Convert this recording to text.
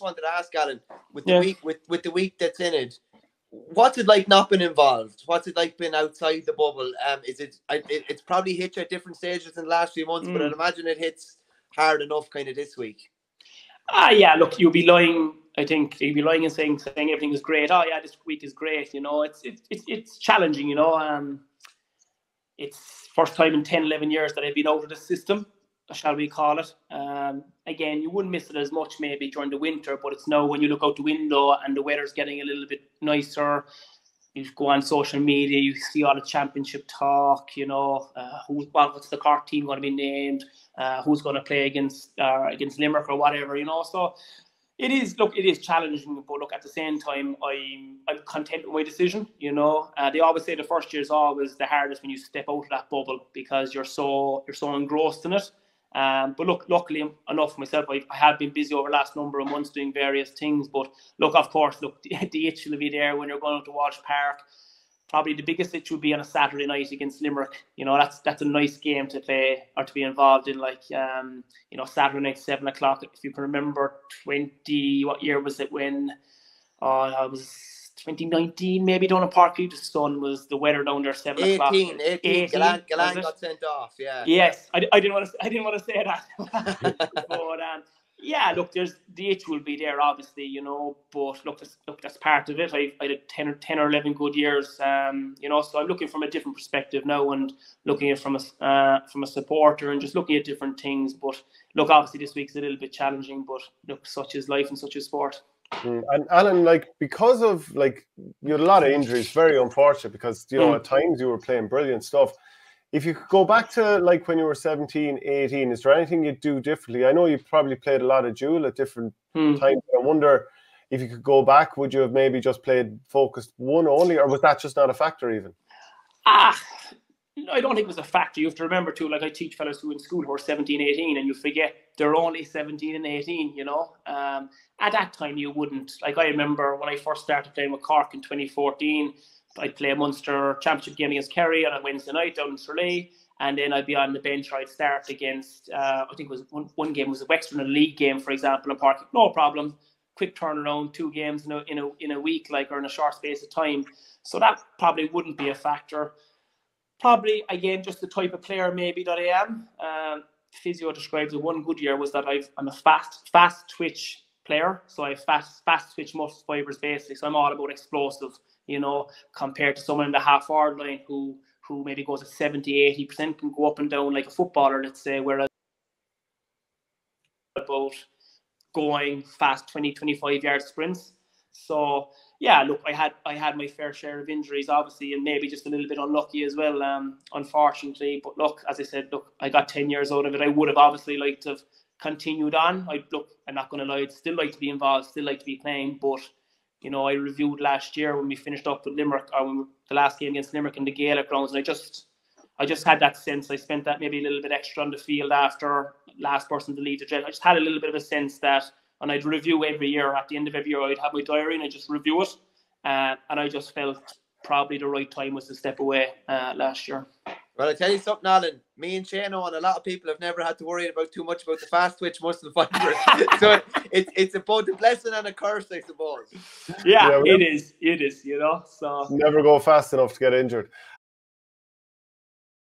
wanted to ask Alan, with the Yeah. week with the week that's in it, what's it like not being involved? What's it like being outside the bubble? It's probably hit you at different stages in the last few months, but I'd imagine it hits hard enough kind of this week. Yeah, look, you'll be lying. I think you'd be lying and saying everything is great. Oh yeah, this week is great. You know, it's challenging. You know, it's first time in 10, 11 years that I've been out of the system, shall we call it. Again, you wouldn't miss it as much maybe during the winter, but it's now when you look out the window and the weather's getting a little bit nicer. You go on social media, you see all the championship talk, you know, what's the Cork team going to be named, who's going to play against Limerick or whatever, you know. So it is challenging, but look, at the same time, I'm content with my decision, you know. They always say the first year is always the hardest when you step out of that bubble because you're so engrossed in it. But look, luckily enough for myself, I have been busy over the last number of months doing various things. But look, of course, the itch will be there when you're going out to Walsh Park. Probably the biggest itch would be on a Saturday night against Limerick. You know, that's a nice game to play or to be involved in. Like, you know, Saturday night, 7 o'clock. If you can remember, what year was it when? It was 2019, maybe down in Parkview. The weather down there 7 o'clock. 18. Galan got sent off. Yeah. Yes, I didn't want to say that. But yeah, look, the itch will be there, obviously, you know. But look, that's part of it. I did 10 or 11 good years, you know. So I'm looking from a different perspective now, and looking at it from a supporter, and just looking at different things. But look, obviously this week's a little bit challenging. But look, such is life and such is sport. And Alan, like, because of like you had a lot of injuries, very unfortunate because, you know, at times you were playing brilliant stuff. If you could go back to like when you were 17, 18, is there anything you'd do differently? I know you probably played a lot of duel at different times. I wonder if you could go back, would you have maybe just played focused one only, or was that just not a factor even? I don't think it was a factor. You have to remember too, like I teach fellas who in school who are 17, 18, and you forget they're only 17 and 18, you know. At that time you wouldn't. Like I remember when I first started playing with Cork in 2014, I'd play a Munster Championship game against Kerry on a Wednesday night down in Tralee, and then I'd be on the bench or I'd start against, I think it was one game was a Wexford League game, for example, in Park. No problem. Quick turnaround, 2 games in a week, like, or in a short space of time. So that probably wouldn't be a factor. Probably, again, just the type of player maybe that I am. Physio describes it. One good year was that I'm a fast twitch player. So I have fast twitch muscle fibers basically. So I'm all about explosive, you know, compared to someone in the half-forward line who maybe goes at 70, 80%, can go up and down like a footballer, let's say, whereas about going fast 20, 25-yard sprints. So, yeah, look, I had my fair share of injuries, obviously, and maybe just a little bit unlucky as well, unfortunately. But look, as I said, I got 10 years out of it. I would have obviously liked to have continued on. I'm not going to lie, I'd still like to be involved, still like to be playing, but you know, I reviewed last year when we finished up with Limerick, or the last game against Limerick in the Gaelic grounds, and I just had that sense. I spent that maybe a little bit extra on the field after last person to leave the jet. I just had a little bit of a sense that, and I'd review every year. At the end of every year, I'd have my diary and I'd just review it. And I just felt probably the right time was to step away last year. Well, I tell you something, Alan. Me and Shano and a lot of people have never had to worry about too much about the fast twitch muscle fibers. So it's both a blessing and a curse, I suppose. Yeah, it is. You know, so never go fast enough to get injured.